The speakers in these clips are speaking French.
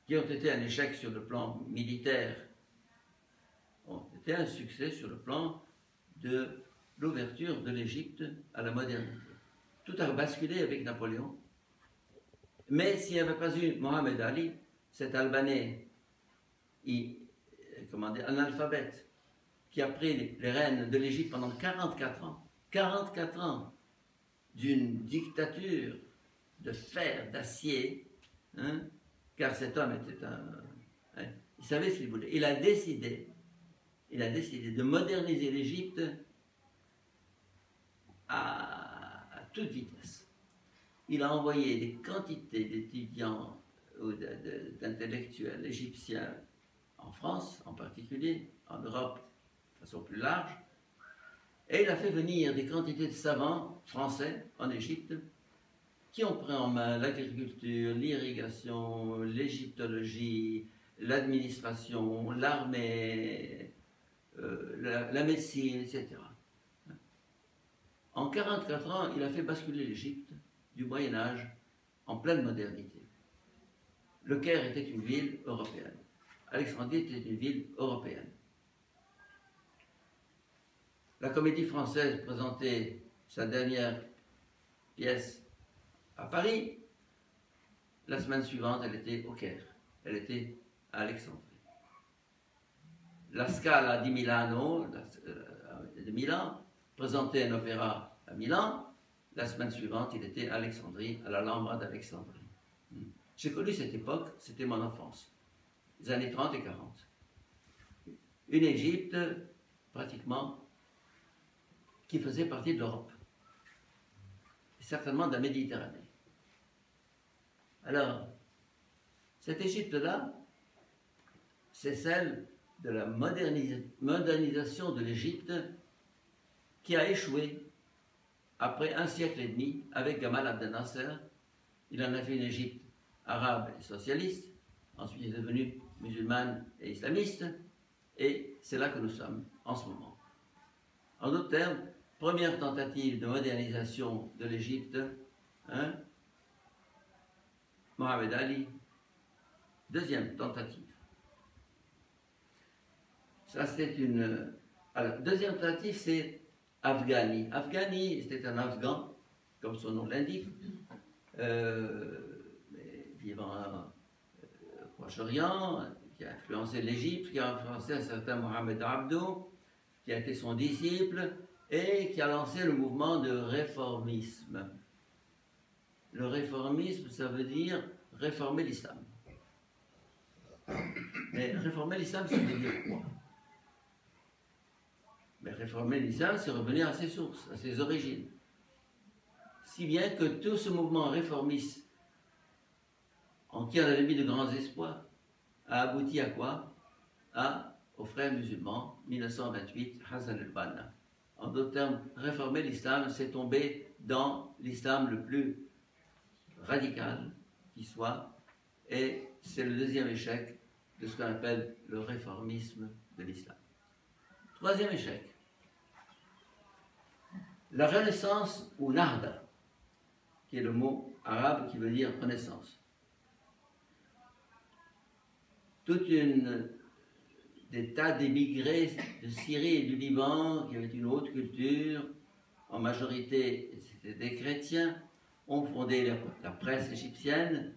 qui ont été un échec sur le plan militaire, ont été un succès sur le plan de l'ouverture de l'Égypte à la modernité. Tout a basculé avec Napoléon. Mais s'il n'y avait pas eu Mohamed Ali, cet Albanais, analphabète, qui a pris les rênes de l'Égypte pendant 44 ans d'une dictature de fer, d'acier, hein, car cet homme était il savait ce qu'il voulait. Il a décidé de moderniser l'Égypte à toute vitesse. Il a envoyé des quantités d'étudiants ou d'intellectuels égyptiens en France, en particulier, en Europe, de façon plus large, et il a fait venir des quantités de savants français en Égypte qui ont pris en main l'agriculture, l'irrigation, l'égyptologie, l'administration, l'armée, la médecine, etc. En 44 ans, il a fait basculer l'Égypte du Moyen-Âge en pleine modernité. Le Caire était une ville européenne. Alexandrie était une ville européenne. La Comédie Française présentait sa dernière pièce à Paris. La semaine suivante, elle était au Caire. Elle était à Alexandrie. La Scala di Milano, de Milan, présentait un opéra à Milan. La semaine suivante, il était à Alexandrie, à l'Alhambra d'Alexandrie. J'ai connu cette époque, c'était mon enfance, les années 30 et 40. Une Égypte, pratiquement, qui faisait partie de l'Europe, et certainement de la Méditerranée. Alors, cette Égypte-là, c'est celle de la modernisation de l'Égypte qui a échoué après un siècle et demi avec Gamal Abdel Nasser. Il en a fait une Égypte arabe et socialiste, ensuite il est devenu musulmane et islamiste, et c'est là que nous sommes en ce moment. En d'autres termes, première tentative de modernisation de l'Égypte, hein, Mohamed Ali. Deuxième tentative. Ça, c'est une... Alors, deuxième tentative, c'est Afghani. Afghani, c'était un Afghan, comme son nom l'indique, vivant au Proche-Orient, qui a influencé l'Égypte, qui a influencé un certain Mohamed Abdo, qui a été son disciple, et qui a lancé le mouvement de réformisme. Le réformisme, ça veut dire réformer l'islam. Mais réformer l'islam, ça veut dire quoi? Mais réformer l'islam, c'est revenir à ses sources, à ses origines. Si bien que tout ce mouvement réformiste, en qui on avait mis de grands espoirs, a abouti à quoi? Aux frères musulmans, 1928, Hassan al-Banna. En d'autres termes, réformer l'islam, c'est tomber dans l'islam le plus radical qui soit, et c'est le deuxième échec de ce qu'on appelle le réformisme de l'islam. Troisième échec, la renaissance ou Nahda, qui est le mot arabe qui veut dire renaissance. Des tas d'émigrés de Syrie et du Liban qui avaient une haute culture, en majorité c'était des chrétiens, ont fondé la presse égyptienne,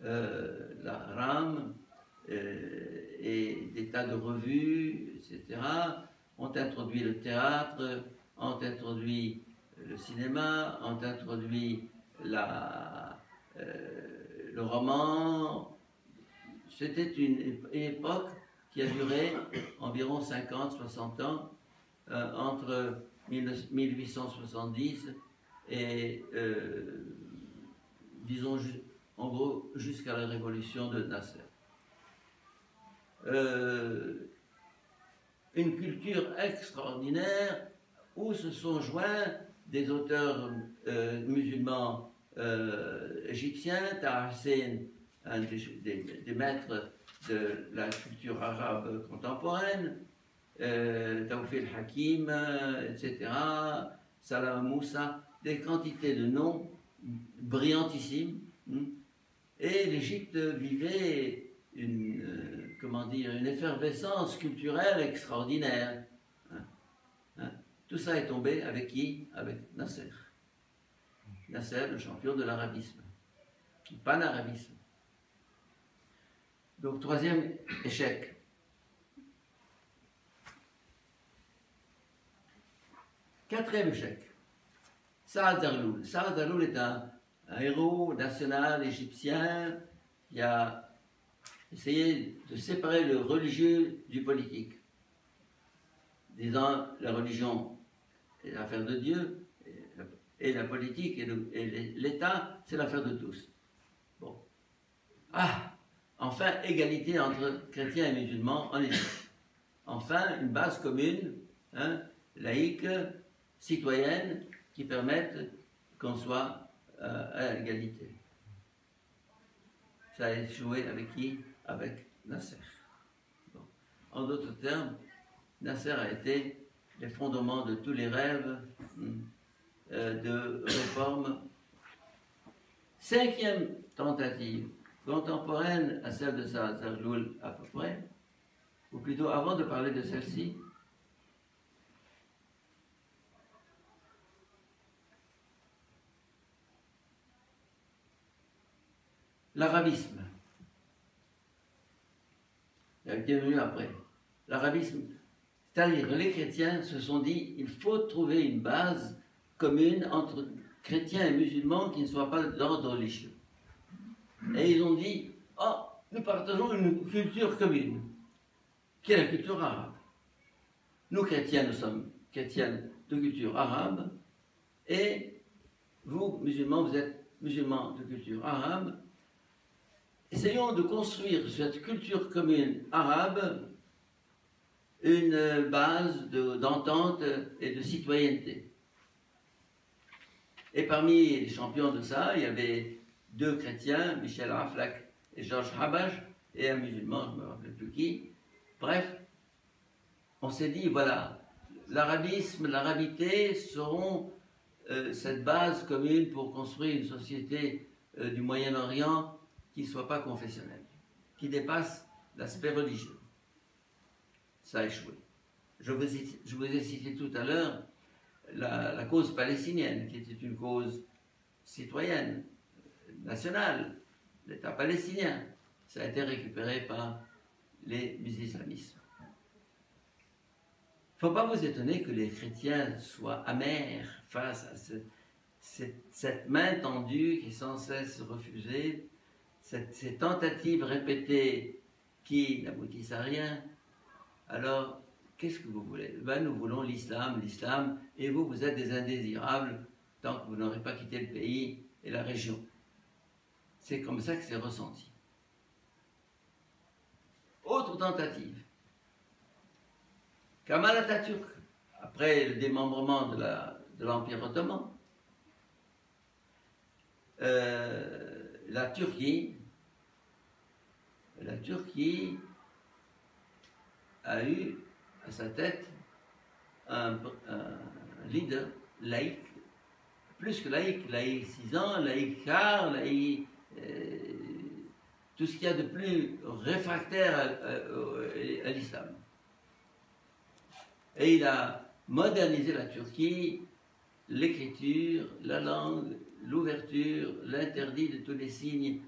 la RAM, et des tas de revues, etc., ont introduit le théâtre, ont introduit le cinéma, ont introduit le roman. C'était une époque qui a duré environ 50-60 ans, entre 1870 et, disons, en gros, jusqu'à la révolution de Nasser. Une culture extraordinaire où se sont joints des auteurs musulmans égyptiens, Taha Hussein, un des maîtres de la culture arabe contemporaine, Tawfiq al-Hakim, etc., Salam Moussa, des quantités de noms brillantissimes, Et l'Égypte vivait comment dire, une effervescence culturelle extraordinaire. Tout ça est tombé avec qui? Avec Nasser. Nasser, le champion de l'arabisme. Panarabisme. Donc, troisième échec. Quatrième échec. Saad Zarloul. Saad Zarloul est un héros national égyptien qui a essayé de séparer le religieux du politique, disant la religion est l'affaire de Dieu et la politique et l'État, c'est l'affaire de tous. Bon. Ah, enfin, égalité entre chrétiens et musulmans en Égypte. Enfin, une base commune, laïque, citoyenne, qui permette qu'on soit à égalité. Ça a échoué avec qui? Avec Nasser. Bon. En d'autres termes, Nasser a été les fondements de tous les rêves de réforme. Cinquième tentative, contemporaine à celle de Saad Zarloul à peu près, ou plutôt avant de parler de celle-ci, l'arabisme. Il a été venu après. L'arabisme, c'est-à-dire les chrétiens se sont dit il faut trouver une base commune entre chrétiens et musulmans qui ne soient pas d'ordre religieux. Et ils ont dit oh, nous partageons une culture commune, qui est la culture arabe. Nous chrétiens, nous sommes chrétiens de culture arabe, et vous, musulmans, vous êtes musulmans de culture arabe. Essayons de construire cette culture commune arabe une base d'entente et de citoyenneté. Et parmi les champions de ça, il y avait deux chrétiens, Michel Aflaq et Georges Habash, et un musulman, je ne me rappelle plus qui. Bref, on s'est dit, voilà, l'arabisme, l'arabité seront cette base commune pour construire une société du Moyen-Orient qui ne soit pas confessionnelle, qui dépasse l'aspect religieux. Ça a échoué. Je vous ai cité tout à l'heure la cause palestinienne, qui était une cause citoyenne, nationale, l'État palestinien. Ça a été récupéré par les islamistes. Il ne faut pas vous étonner que les chrétiens soient amers face à cette main tendue qui est sans cesse refusée, ces tentatives répétées qui n'aboutissent à rien. Alors, qu'est-ce que vous voulez? Ben, nous voulons l'islam, et vous, vous êtes des indésirables tant que vous n'aurez pas quitté le pays et la région. C'est comme ça que c'est ressenti. Autre tentative. Kemal Atatürk, après le démembrement de l'Empire ottoman, la Turquie a eu à sa tête un leader laïque, plus que laïque, laïcisant, laïcard, tout ce qu'il y a de plus réfractaire à l'islam. Et il a modernisé la Turquie, l'écriture, la langue, l'ouverture, l'interdit de tous les signes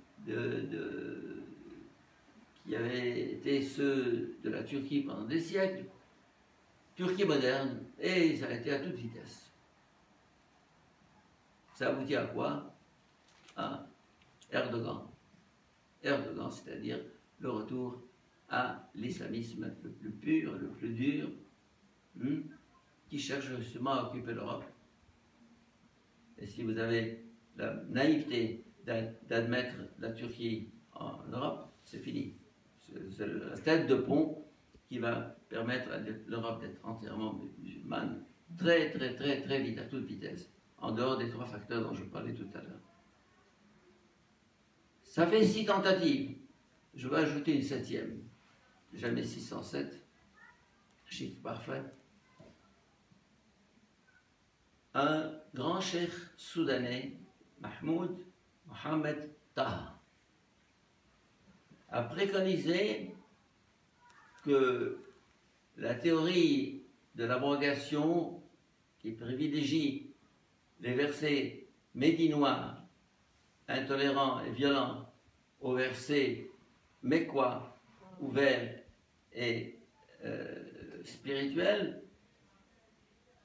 qui avaient été ceux de la Turquie pendant des siècles. Turquie moderne, et ça a été à toute vitesse. Ça aboutit à quoi? À Erdogan. Erdogan, c'est-à-dire le retour à l'islamisme le plus pur, le plus dur, qui cherche justement à occuper l'Europe. Et si vous avez la naïveté d'admettre la Turquie en Europe, c'est fini. C'est la tête de pont qui va permettre à l'Europe d'être entièrement musulmane très vite, à toute vitesse, en dehors des trois facteurs dont je parlais tout à l'heure. Ça fait 6 tentatives. Je vais ajouter une 7e. Jamais 607. Chiffre parfait. Un grand cheikh soudanais, Mahmoud Mohamed Taha. a préconisé que la théorie de l'abrogation qui privilégie les versets médinois, intolérants et violents, aux versets mécois, ouverts et spirituels,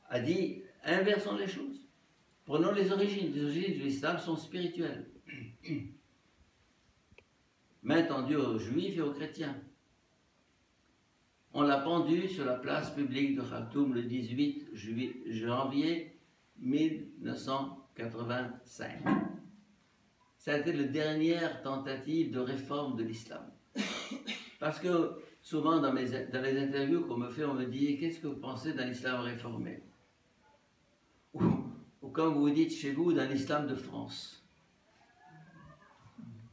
a dit inversons les choses. Prenons les origines. Les origines de l'islam sont spirituelles. Main tendue aux juifs et aux chrétiens. On l'a pendu sur la place publique de Khartoum le 18 janvier 1985. Ça a été la dernière tentative de réforme de l'islam. Parce que souvent dans les interviews qu'on me fait, on me dit « Qu'est-ce que vous pensez d'un islam réformé ?» ou comme vous dites chez vous, dans l'islam de France.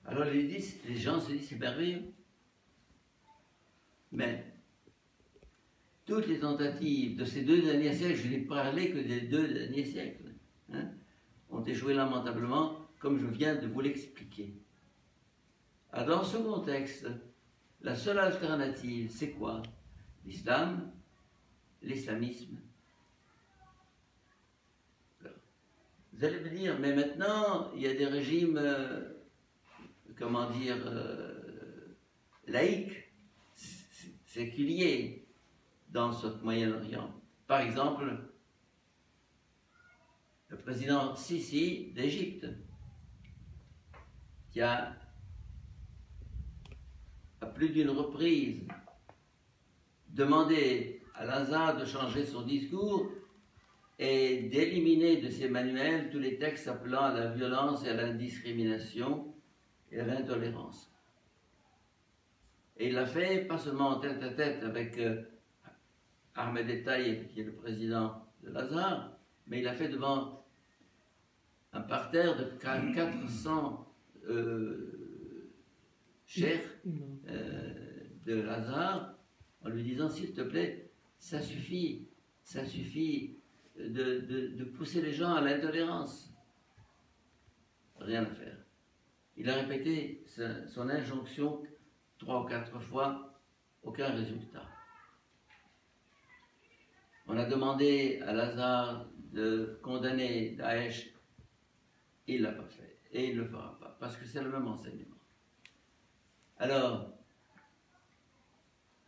Alors les gens se disent « C'est merveilleux ». Mais toutes les tentatives de ces 2 derniers siècles, je n'ai parlé que des 2 derniers siècles, hein, ont échoué lamentablement, comme je viens de vous l'expliquer. Alors dans ce contexte, la seule alternative, c'est quoi? L'islam, l'islamisme. Vous allez me dire, mais maintenant, il y a des régimes, comment dire, laïques, séculiers, dans ce Moyen-Orient. Par exemple, le président Sisi d'Égypte, qui a, à plus d'une reprise, demandé à Al-Azhar de changer son discours et d'éliminer de ses manuels tous les textes appelant à la violence et à l'indiscrimination et à l'intolérance. Et il l'a fait, pas seulement en tête-à-tête avec Ahmed Etaïeb, qui est le président de Al-Azhar, mais il l'a fait devant un parterre de 400 cheikhs de Al-Azhar, en lui disant, s'il te plaît, ça suffit de pousser les gens à l'intolérance. Rien à faire. Il a répété son injonction 3 ou 4 fois, aucun résultat. On a demandé à Al-Azhar de condamner Daesh, il ne l'a pas fait, et il ne le fera pas, parce que c'est le même enseignement. Alors,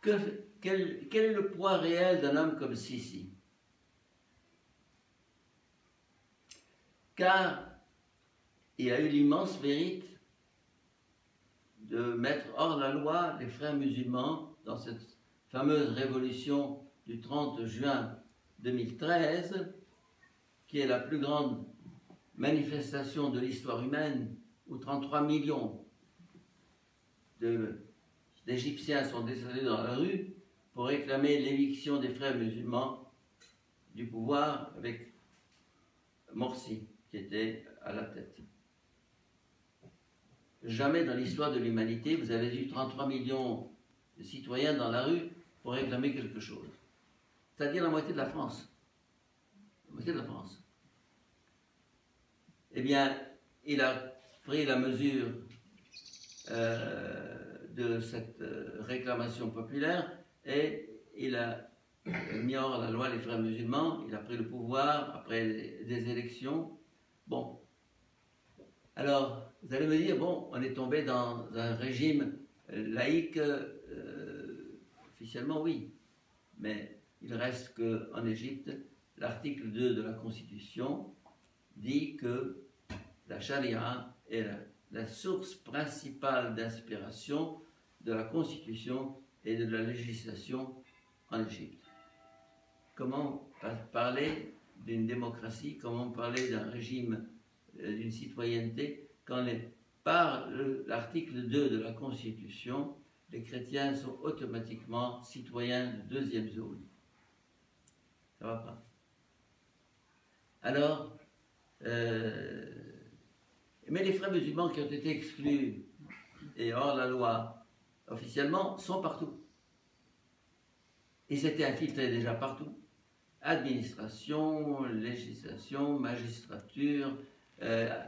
quel est le poids réel d'un homme comme Sisi? Car il a eu l'immense mérite de mettre hors la loi les frères musulmans dans cette fameuse révolution du 30 juin 2013, qui est la plus grande manifestation de l'histoire humaine, où 33 millions d'Égyptiens sont descendus dans la rue pour réclamer l'éviction des frères musulmans du pouvoir, avec Morsi qui était à la tête. Jamais dans l'histoire de l'humanité, vous avez eu 33 millions de citoyens dans la rue pour réclamer quelque chose. C'est-à-dire la moitié de la France. La moitié de la France. Eh bien, il a pris la mesure de cette réclamation populaire et il a mis hors la loi les frères musulmans, il a pris le pouvoir après des élections. Bon. Alors, vous allez me dire, bon, on est tombé dans un régime laïque, officiellement oui, mais il reste qu'en Égypte, l'article 2 de la Constitution dit que la charia est la source principale d'inspiration de la Constitution et de la législation en Égypte. Comment parler d'une démocratie, comment parler d'un régime, d'une citoyenneté, quand par l'article 2 de la Constitution, les chrétiens sont automatiquement citoyens de deuxième zone. Ça va pas. Alors, mais les frères musulmans qui ont été exclus et hors la loi officiellement sont partout. Ils s'étaient infiltrés déjà partout. Administration, législation, magistrature,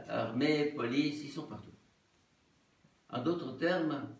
armée, police, ils sont partout. En d'autres termes,